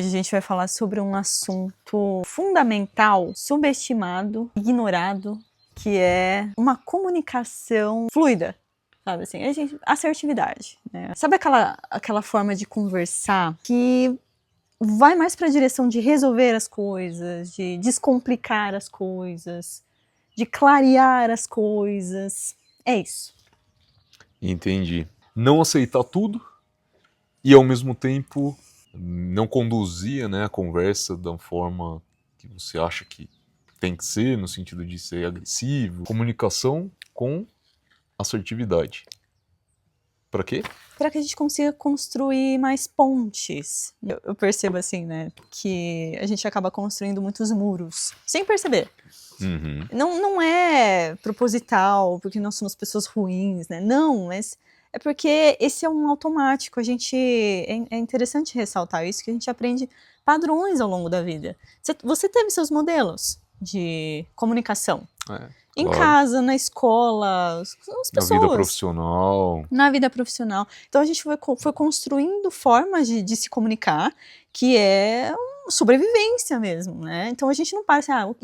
Hoje a gente vai falar sobre um assunto fundamental, subestimado, ignorado, que é uma comunicação fluida, sabe assim, assertividade, né? Sabe aquela forma de conversar que vai mais para a direção de resolver as coisas, de descomplicar as coisas, de clarear as coisas, é isso. Entendi. Não aceitar tudo e ao mesmo tempo não conduzir, né, a conversa da forma que você acha que tem que ser, no sentido de ser agressivo. Comunicação com assertividade. Para quê? Para que a gente consiga construir mais pontes. Eu percebo assim, né, que a gente acaba construindo muitos muros, sem perceber. Uhum. Não é proposital, porque nós somos pessoas ruins, né? Não, mas é porque esse é um automático. É interessante ressaltar isso, que a gente aprende padrões ao longo da vida. Você teve seus modelos de comunicação. Em casa, na escola, as pessoas. Na vida profissional. Na vida profissional. Então a gente foi construindo formas de se comunicar, que é sobrevivência mesmo, né? Então a gente não para assim,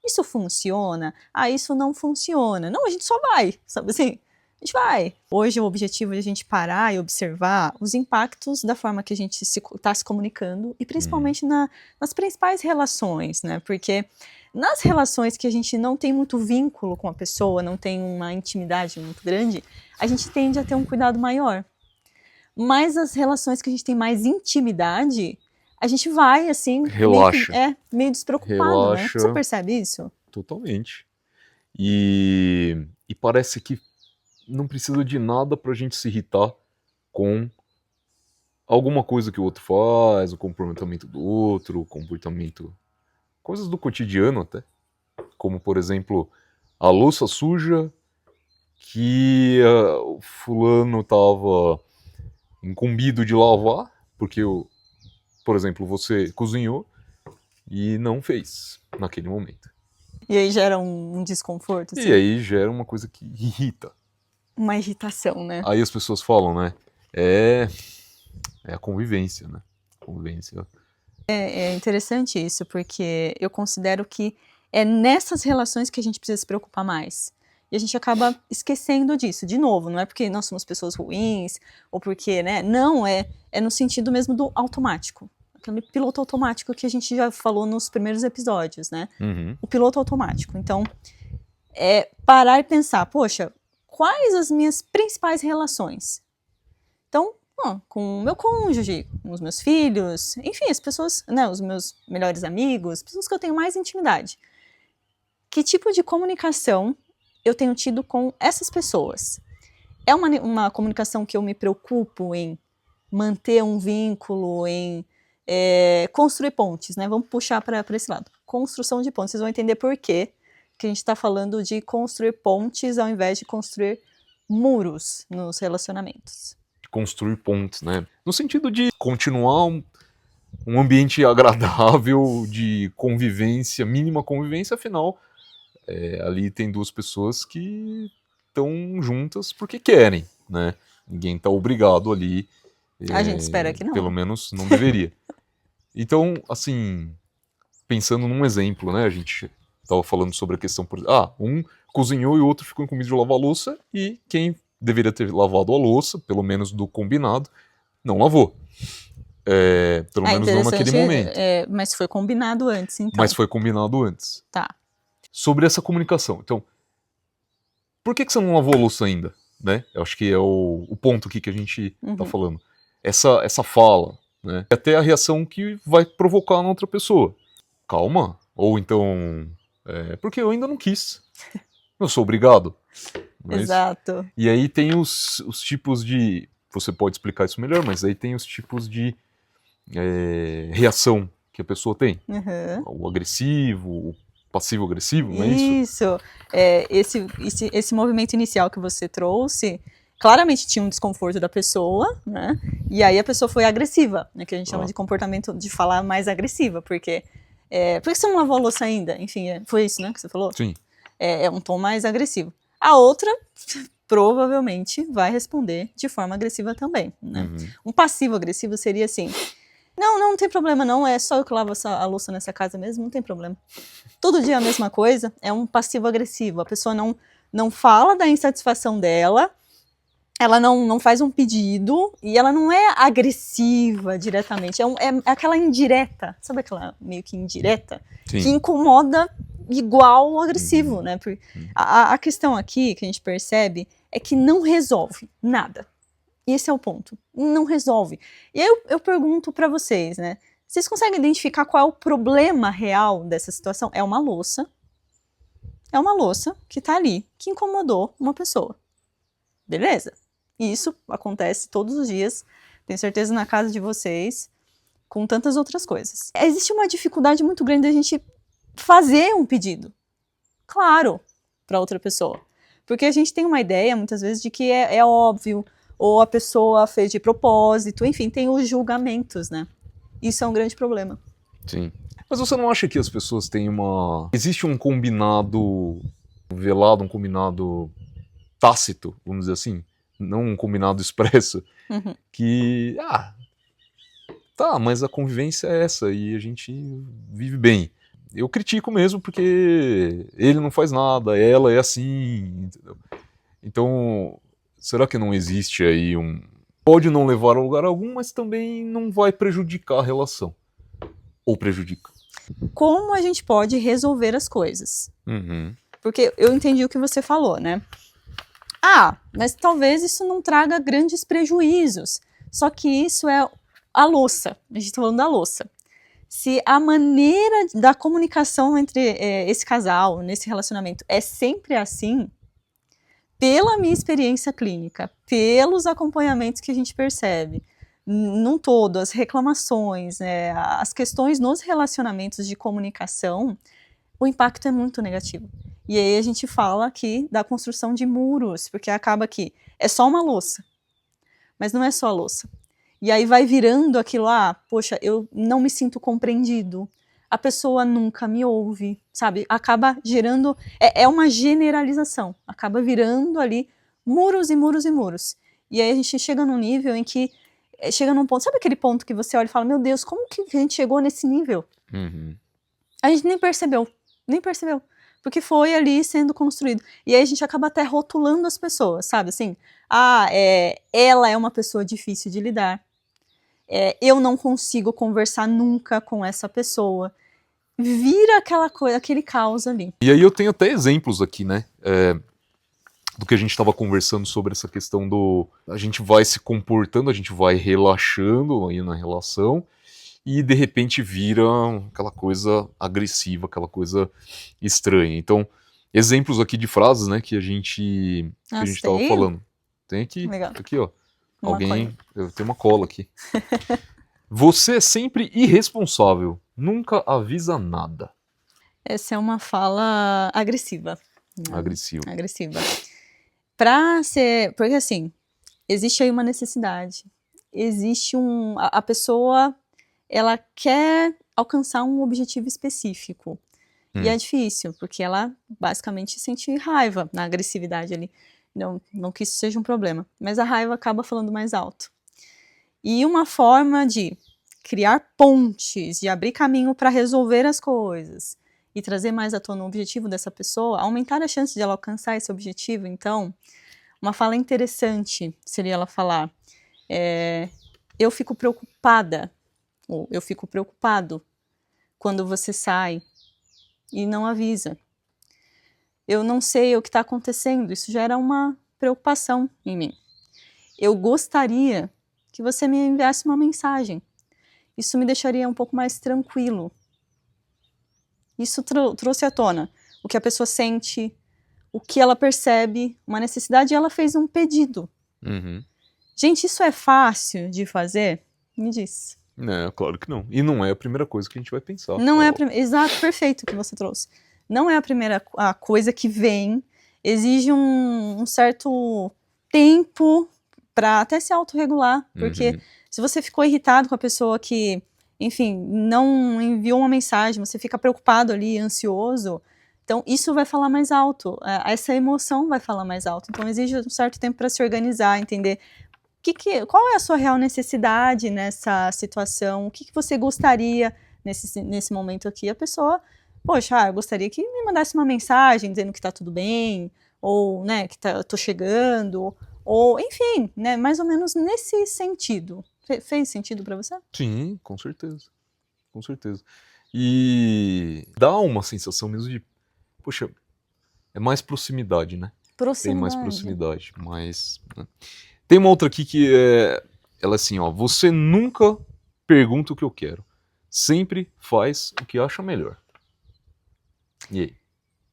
isso funciona, isso não funciona. Não, a gente só vai, sabe assim? A gente vai. Hoje o objetivo é a gente parar e observar os impactos da forma que a gente está se comunicando e principalmente nas principais relações, né? Porque nas relações que a gente não tem muito vínculo com a pessoa, não tem uma intimidade muito grande, a gente tende a ter um cuidado maior. Mas as relações que a gente tem mais intimidade, a gente vai, assim, relaxa. meio despreocupado, né? Você percebe isso? Totalmente. E parece que não precisa de nada pra gente se irritar com alguma coisa que o outro faz, o comportamento do outro, o comportamento... coisas do cotidiano até. Como, por exemplo, a louça suja que o fulano estava incumbido de lavar, porque, por exemplo, você cozinhou e não fez naquele momento. E aí gera um desconforto, assim. E aí gera uma coisa que irrita. Uma irritação, né? Aí as pessoas falam, né? É a convivência, né? Convivência. É interessante isso, porque eu considero que é nessas relações que a gente precisa se preocupar mais. E a gente acaba esquecendo disso. De novo, não é porque nós somos pessoas ruins, ou porque, né? Não, é no sentido mesmo do automático. Aquele piloto automático que a gente já falou nos primeiros episódios, né? Uhum. O piloto automático. Então, é parar e pensar, poxa, quais as minhas principais relações? Então, com o meu cônjuge, com os meus filhos, enfim, as pessoas, né, os meus melhores amigos, pessoas que eu tenho mais intimidade. Que tipo de comunicação eu tenho tido com essas pessoas? É uma comunicação que eu me preocupo em manter um vínculo, em construir pontes, né? Vamos puxar para esse lado. Construção de pontes. Vocês vão entender por quê que a gente está falando de construir pontes ao invés de construir muros nos relacionamentos. Construir pontes, né? No sentido de continuar um ambiente agradável de convivência, mínima convivência, afinal, ali tem duas pessoas que estão juntas porque querem, né? Ninguém está obrigado ali. A gente espera que não. Pelo menos não deveria. Então, assim, pensando num exemplo, né? A gente estava falando sobre a questão, um cozinhou e o outro ficou com medo de lavar a louça e quem deveria ter lavado a louça, pelo menos do combinado, não lavou. Pelo menos não naquele momento. Mas foi combinado antes, então. Mas foi combinado antes. Tá. Sobre essa comunicação. Então, por que você não lavou a louça ainda? Né? Eu acho que é o ponto aqui que a gente tá falando. Essa fala, né? Até a reação que vai provocar na outra pessoa. Calma. Ou então, porque eu ainda não quis. Eu sou obrigado. Exato. E aí tem os tipos de... Você pode explicar isso melhor, mas aí tem os tipos de reação que a pessoa tem. O agressivo, o passivo-agressivo, não é isso? Isso. Esse movimento inicial que você trouxe, claramente tinha um desconforto da pessoa, né? E aí a pessoa foi agressiva, né? Que a gente chama de comportamento de falar mais agressiva, porque... por que você não lavou a louça ainda? Enfim, foi isso, né, que você falou? Sim. É um tom mais agressivo. A outra provavelmente vai responder de forma agressiva também, né? Um passivo-agressivo seria assim... Não tem problema não, é só eu que lavo a louça nessa casa mesmo, não tem problema. Todo dia a mesma coisa, é um passivo-agressivo. A pessoa não fala da insatisfação dela, ela não faz um pedido e ela não é agressiva diretamente, é aquela indireta, sabe aquela meio que indireta? Sim. Que incomoda igual o agressivo, né? A questão aqui que a gente percebe é que não resolve nada. Esse é o ponto, não resolve. E aí eu pergunto para vocês, né? Vocês conseguem identificar qual é o problema real dessa situação? É uma louça que tá ali, que incomodou uma pessoa. Beleza? Isso acontece todos os dias, tenho certeza na casa de vocês, com tantas outras coisas. Existe uma dificuldade muito grande da gente fazer um pedido, claro, para outra pessoa. Porque a gente tem uma ideia, muitas vezes, de que é óbvio, ou a pessoa fez de propósito, enfim, tem os julgamentos, né? Isso é um grande problema. Sim. Mas você não acha que as pessoas têm uma... Existe um combinado velado, um combinado tácito, vamos dizer assim? Não um combinado expresso, que... tá, mas a convivência é essa e a gente vive bem. Eu critico mesmo porque ele não faz nada, ela é assim, entendeu? Então, será que não existe aí um... Pode não levar a lugar algum, mas também não vai prejudicar a relação. Ou prejudica. Como a gente pode resolver as coisas? Porque eu entendi o que você falou, né? Mas talvez isso não traga grandes prejuízos. Só que isso é a louça. A gente está falando da louça. Se a maneira da comunicação entre esse casal, nesse relacionamento, é sempre assim, pela minha experiência clínica, pelos acompanhamentos que a gente percebe, num todo, as reclamações, as questões nos relacionamentos de comunicação, o impacto é muito negativo. E aí a gente fala aqui da construção de muros, porque acaba que é só uma louça, mas não é só a louça. E aí vai virando aquilo, poxa, eu não me sinto compreendido, a pessoa nunca me ouve, sabe? Acaba gerando, é uma generalização, acaba virando ali muros e muros e muros. E aí a gente chega num nível em que, chega num ponto, sabe aquele ponto que você olha e fala, meu Deus, como que a gente chegou nesse nível? A gente nem percebeu, porque foi ali sendo construído. E aí a gente acaba até rotulando as pessoas, sabe? Assim, ela é uma pessoa difícil de lidar, eu não consigo conversar nunca com essa pessoa. Vira aquela coisa, aquele caos ali. E aí eu tenho até exemplos aqui, né? Do que a gente estava conversando sobre essa questão do... A gente vai se comportando, a gente vai relaxando aí na relação e de repente vira aquela coisa agressiva, aquela coisa estranha. Então, exemplos aqui de frases, né, que a gente estava falando. Tem aqui, legal. Aqui, ó. Eu tenho uma cola aqui. Você é sempre irresponsável, nunca avisa nada. Essa é uma fala agressiva. Agressiva. Porque assim, existe aí uma necessidade. Existe a pessoa, ela quer alcançar um objetivo específico. E é difícil, porque ela basicamente sente raiva na agressividade ali. Não que isso seja um problema, mas a raiva acaba falando mais alto. E uma forma de criar pontes, de abrir caminho para resolver as coisas e trazer mais à tona o objetivo dessa pessoa, aumentar a chance de ela alcançar esse objetivo. Então, uma fala interessante seria ela falar, eu fico preocupada, ou eu fico preocupado quando você sai e não avisa. Eu não sei o que está acontecendo, isso gera uma preocupação em mim. Eu gostaria que você me enviasse uma mensagem. Isso me deixaria um pouco mais tranquilo. Isso trouxe à tona o que a pessoa sente, o que ela percebe, uma necessidade, e ela fez um pedido. Gente, isso é fácil de fazer? Me diz. Não, claro que não. E não é a primeira coisa que a gente vai pensar. Não é a primeira. Exato, perfeito que você trouxe. Não é a primeira coisa que vem, exige um certo tempo para até se autorregular, porque se você ficou irritado com a pessoa que, enfim, não enviou uma mensagem, você fica preocupado ali, ansioso, então isso vai falar mais alto, essa emoção vai falar mais alto, então exige um certo tempo para se organizar, entender qual é a sua real necessidade nessa situação? O que você gostaria nesse momento aqui? A pessoa, poxa, eu gostaria que me mandasse uma mensagem dizendo que tá tudo bem, ou, né, que eu tô chegando, ou, enfim, né, mais ou menos nesse sentido. Fez sentido para você? Sim, com certeza. Com certeza. E dá uma sensação mesmo de, poxa, é mais proximidade, né? Tem mais proximidade, mas... né? Tem uma outra aqui que ela é assim, ó, você nunca pergunta o que eu quero, sempre faz o que acha melhor. E aí?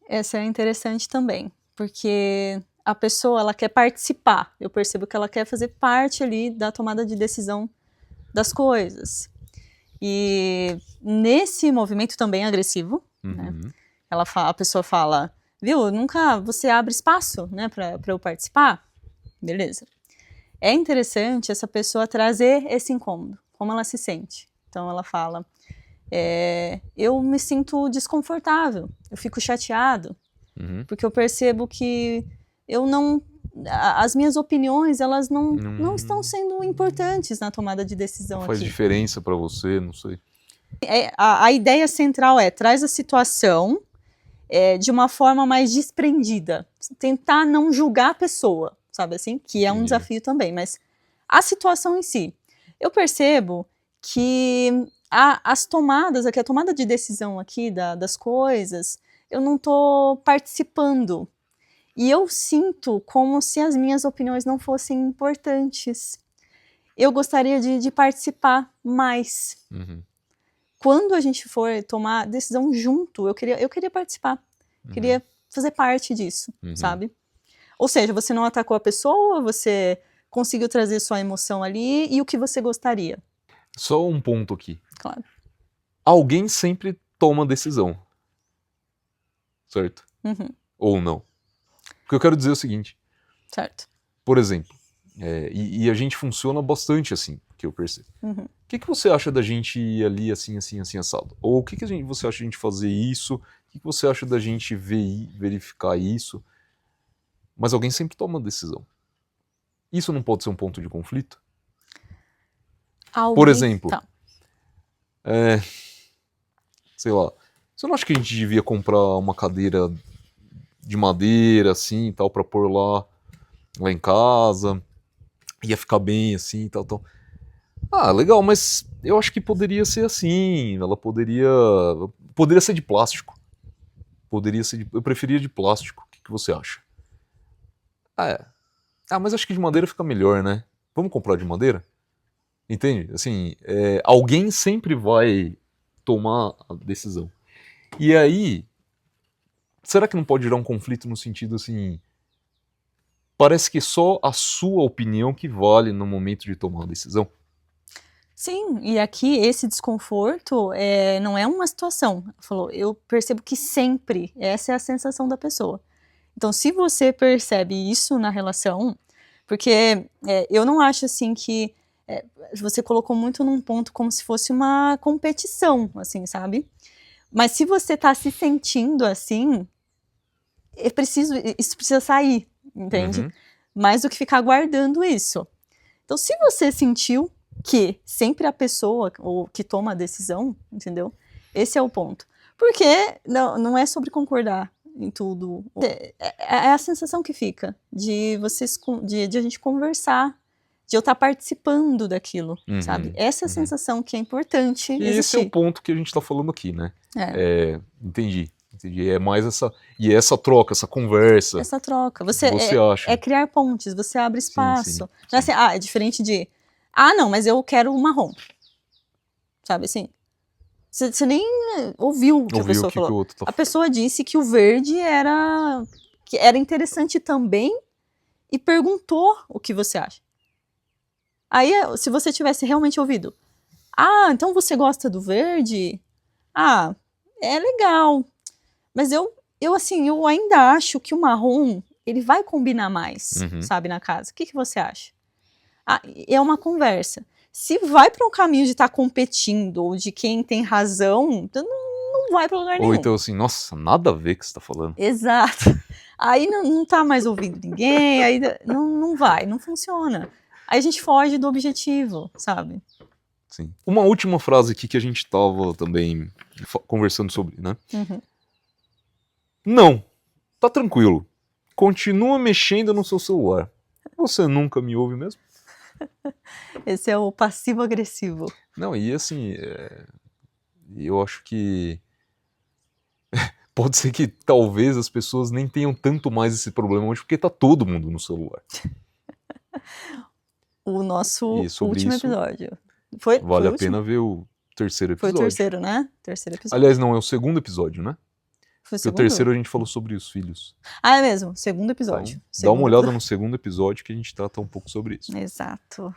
Essa é interessante também, porque a pessoa, ela quer participar, eu percebo que ela quer fazer parte ali da tomada de decisão das coisas. E nesse movimento também agressivo, né, a pessoa fala, viu, nunca você abre espaço, né, para eu participar? Beleza. É interessante essa pessoa trazer esse incômodo, como ela se sente. Então ela fala, eu me sinto desconfortável, eu fico chateado, porque eu percebo que as minhas opiniões, elas não estão sendo importantes na tomada de decisão aqui. Faz diferença para você, não sei. A ideia central traz a situação de uma forma mais desprendida, tentar não julgar a pessoa, sabe assim? Que é um desafio também, mas a situação em si. Eu percebo que as tomadas aqui, a tomada de decisão aqui das coisas, eu não estou participando. E eu sinto como se as minhas opiniões não fossem importantes. Eu gostaria de participar mais. Quando a gente for tomar decisão junto, eu queria participar. Queria fazer parte disso, sabe? Ou seja, você não atacou a pessoa, você conseguiu trazer sua emoção ali e o que você gostaria. Só um ponto aqui. Claro. Alguém sempre toma decisão. Certo? Ou não. O que eu quero dizer é o seguinte. Certo. Por exemplo, e a gente funciona bastante assim, que eu percebo. O que você acha da gente ir ali assim, assim, assim, assado? Ou o que você acha da gente fazer isso? O que você acha da gente verificar isso? Mas alguém sempre toma uma decisão. Isso não pode ser um ponto de conflito? Por exemplo, Tá. sei lá, você não acha que a gente devia comprar uma cadeira de madeira, assim, e tal, pra pôr lá em casa, ia ficar bem, assim, tal, tal. Ah, legal, mas eu acho que poderia ser assim, ela poderia ser de plástico. Eu preferia de plástico, o que você acha? Mas acho que de madeira fica melhor, né? Vamos comprar de madeira? Entende? Assim, alguém sempre vai tomar a decisão. E aí, será que não pode gerar um conflito no sentido assim, parece que só a sua opinião que vale no momento de tomar a decisão? Sim, e aqui esse desconforto não é uma situação. Falou, eu percebo que sempre essa é a sensação da pessoa. Então, se você percebe isso na relação, porque eu não acho assim que você colocou muito num ponto como se fosse uma competição, assim, sabe? Mas se você tá se sentindo assim, isso precisa sair, entende? Mais do que ficar guardando isso. Então, se você sentiu que sempre a pessoa que toma a decisão, entendeu? Esse é o ponto. Porque não é sobre concordar em tudo. É a sensação que fica de a gente conversar, de eu estar participando daquilo, sabe? Essa é a sensação que é importante e existir. esse é o ponto que a gente está falando aqui, né? Entendi. É mais essa troca, essa conversa. Essa troca. Você acha? É criar pontes, você abre espaço. Sim. Não é assim, é diferente de, não, mas eu quero o marrom. Sabe assim? Você nem ouviu o que a pessoa falou. Que o outro tá... A pessoa disse que o verde era interessante também e perguntou o que você acha. Aí, se você tivesse realmente ouvido, então você gosta do verde? É legal. Mas eu ainda acho que o marrom, ele vai combinar mais, sabe, na casa. O que você acha? É uma conversa. Se vai para um caminho de estar competindo ou de quem tem razão, não vai para lugar nenhum. Ou então assim, nossa, nada a ver com o que você tá falando. Exato. Aí não tá mais ouvindo ninguém, aí não vai, não funciona. aí a gente foge do objetivo, sabe? Sim. Uma última frase aqui que a gente tava também conversando sobre, né? Uhum. Não, tá tranquilo. Continua mexendo no seu celular. Você nunca me ouve mesmo? Esse é o passivo-agressivo. Não, e assim, eu acho que pode ser que talvez as pessoas nem tenham tanto mais esse problema hoje, porque tá todo mundo no celular. O nosso E sobre último isso, episódio. Foi vale o a último? pena ver o terceiro Foi o episódio. terceiro, né? Terceiro episódio. Aliás, não, é o segundo episódio, né? Foi o Porque o segundo? terceiro a gente falou sobre os filhos. Ah, é mesmo. Segundo Então, episódio. dá Segundo uma olhada episódio. no segundo episódio que a gente trata um pouco sobre isso. Exato.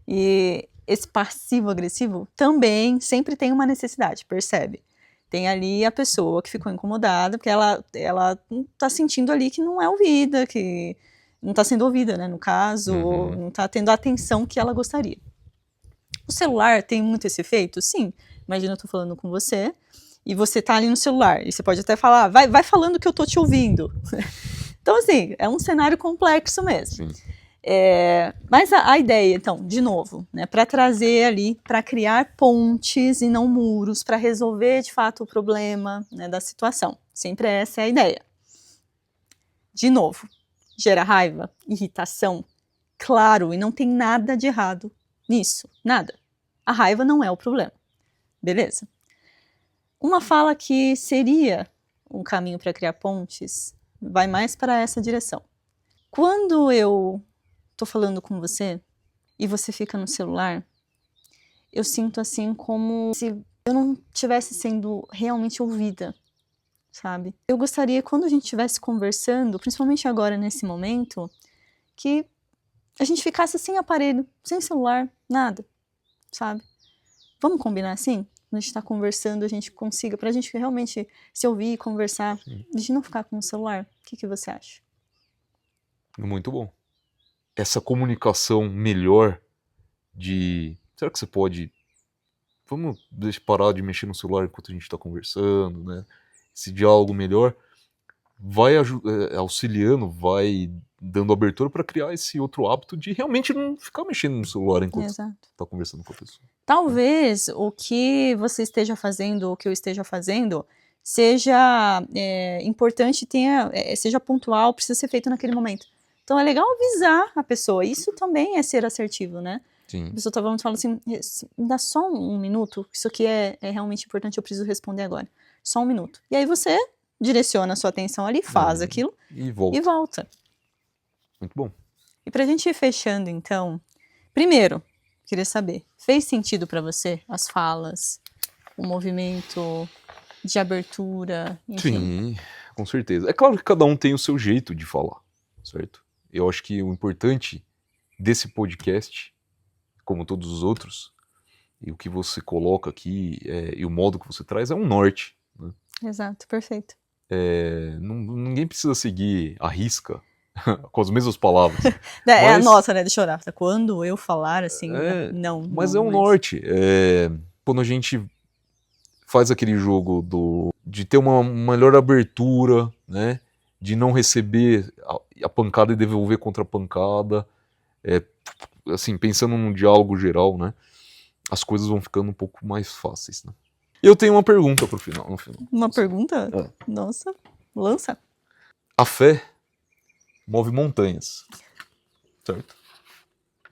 E esse passivo-agressivo também sempre tem uma necessidade, percebe? Tem ali a pessoa que ficou incomodada, porque ela tá sentindo ali que não é ouvida, que não tá sendo ouvida, né, no caso, ou não tá tendo a atenção que ela gostaria. O celular tem muito esse efeito? Sim. Imagina eu tô falando com você, e você tá ali no celular, e você pode até falar, vai falando que eu tô te ouvindo. Então, assim, é um cenário complexo mesmo. Sim. Mas a ideia, então, de novo, né, para trazer ali, para criar pontes e não muros, para resolver de fato o problema, né, da situação. Sempre essa é a ideia. De novo, gera raiva, irritação, claro, e não tem nada de errado nisso, nada. A raiva não é o problema, beleza? Uma fala que seria um caminho para criar pontes vai mais para essa direção. Quando eu tô falando com você e você fica no celular, eu sinto assim como se eu não estivesse sendo realmente ouvida, sabe? Eu gostaria, quando a gente estivesse conversando, principalmente agora nesse momento, que a gente ficasse sem aparelho, sem celular, nada, sabe? Vamos combinar assim? Quando a gente tá conversando, a gente consiga, pra gente realmente se ouvir e conversar, Sim. a gente não ficar com o celular. O que você acha? Muito bom. Essa comunicação melhor de... Será que você pode... Vamos parar de mexer no celular enquanto a gente está conversando, né? Esse diálogo melhor vai auxiliando, vai dando abertura para criar esse outro hábito de realmente não ficar mexendo no celular enquanto está conversando com a pessoa. Talvez o que você esteja fazendo, ou o que eu esteja fazendo, seja importante, seja pontual, precisa ser feito naquele momento. Então é legal avisar a pessoa. Isso também é ser assertivo, né? Sim. A pessoa estava falando assim, me dá só um minuto, isso aqui é realmente importante, eu preciso responder agora. Só um minuto. E aí você direciona a sua atenção ali, faz aquilo e volta. E volta. Muito bom. E pra gente ir fechando, então, primeiro, queria saber, fez sentido para você as falas, o movimento de abertura, enfim? Sim, com certeza. É claro que cada um tem o seu jeito de falar, certo? Eu acho que o importante desse podcast, como todos os outros, e o que você coloca aqui e o modo que você traz é um norte. Né? Exato, perfeito. Ninguém precisa seguir à risca com as mesmas palavras. É a nossa, né? Deixa eu olhar. Quando eu falar assim, não. Mas é um norte. Quando a gente faz aquele jogo de ter uma melhor abertura, né? De não receber a pancada e devolver contra a pancada. Assim, pensando num diálogo geral, né? As coisas vão ficando um pouco mais fáceis, né? Eu tenho uma pergunta pro final. No final. Uma pergunta? Nossa, lança. A fé move montanhas, certo?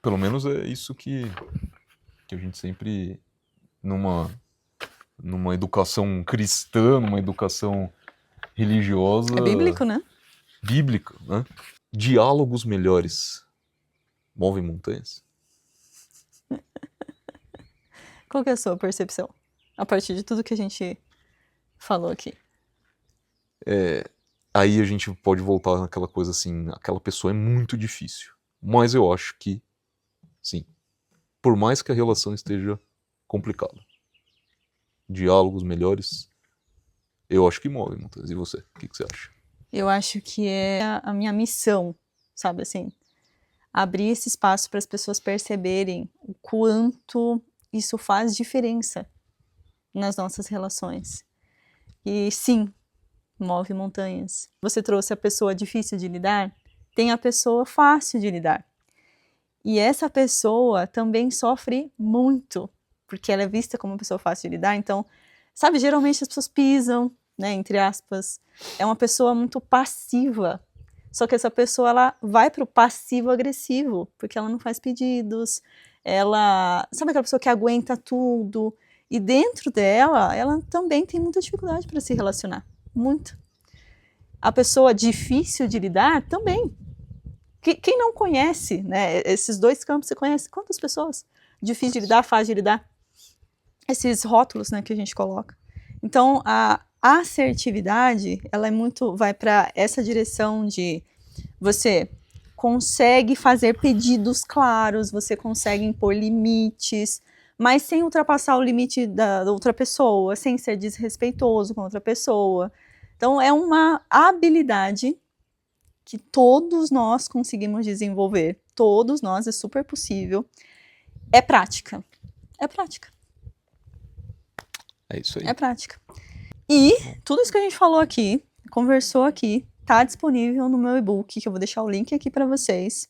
Pelo menos é isso que a gente sempre, numa educação cristã, numa educação religiosa... É bíblico, né? Bíblica, né? Diálogos melhores movem montanhas? Qual que é a sua percepção? A partir de tudo que a gente falou aqui. Aí a gente pode voltar naquela coisa assim, aquela pessoa é muito difícil. Mas eu acho que, sim, por mais que a relação esteja complicada, diálogos melhores, eu acho que movem montanhas. E você? O que você acha? Eu acho que é a minha missão, sabe assim? Abrir esse espaço para as pessoas perceberem o quanto isso faz diferença nas nossas relações. E sim, move montanhas. Você trouxe a pessoa difícil de lidar, tem a pessoa fácil de lidar. E essa pessoa também sofre muito, porque ela é vista como uma pessoa fácil de lidar. Então, sabe, geralmente as pessoas pisam, né, entre aspas. É uma pessoa muito passiva. Só que essa pessoa, ela vai pro passivo-agressivo, porque ela não faz pedidos, ela... Sabe aquela pessoa que aguenta tudo? E dentro dela, ela também tem muita dificuldade para se relacionar. Muito. A pessoa difícil de lidar também. Quem não conhece, né, esses dois campos, você conhece quantas pessoas? Difícil de lidar, fácil de lidar. Esses rótulos, né, que a gente coloca. Então, a assertividade, ela é muito, vai para essa direção de você consegue fazer pedidos claros, você consegue impor limites, mas sem ultrapassar o limite da outra pessoa, sem ser desrespeitoso com outra pessoa. Então, é uma habilidade que todos nós conseguimos desenvolver. Todos nós, é super possível. É prática. É prática. É isso aí. É prática. E tudo isso que a gente falou aqui, conversou aqui, tá disponível no meu e-book, que eu vou deixar o link aqui para vocês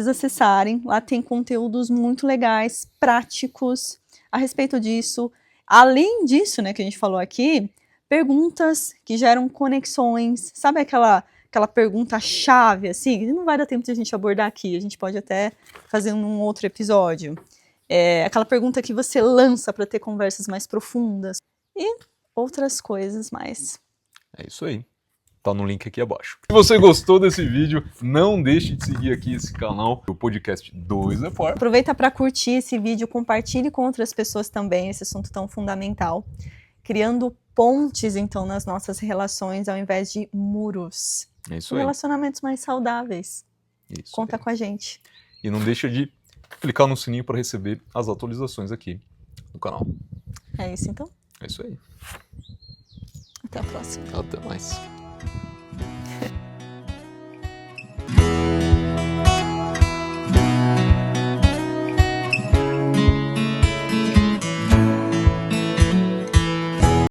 acessarem. Lá tem conteúdos muito legais, práticos a respeito disso. Além disso, né, que a gente falou aqui, perguntas que geram conexões. Sabe aquela pergunta-chave, assim? Não vai dar tempo de a gente abordar aqui, a gente pode até fazer num outro episódio. Aquela pergunta que você lança para ter conversas mais profundas. E outras coisas mais. É isso aí. Tá no link aqui abaixo. Se você gostou desse vídeo, não deixe de seguir aqui esse canal, o podcast 2 é Par. Aproveita para curtir esse vídeo, compartilhe com outras pessoas também esse assunto tão fundamental. Criando pontes, então, nas nossas relações, ao invés de muros. É isso aí. Relacionamentos mais saudáveis. Isso Conta aí. com a gente. E não deixa de clicar no sininho para receber as atualizações aqui no canal. É isso, então. É isso aí. Até a próxima. Até mais.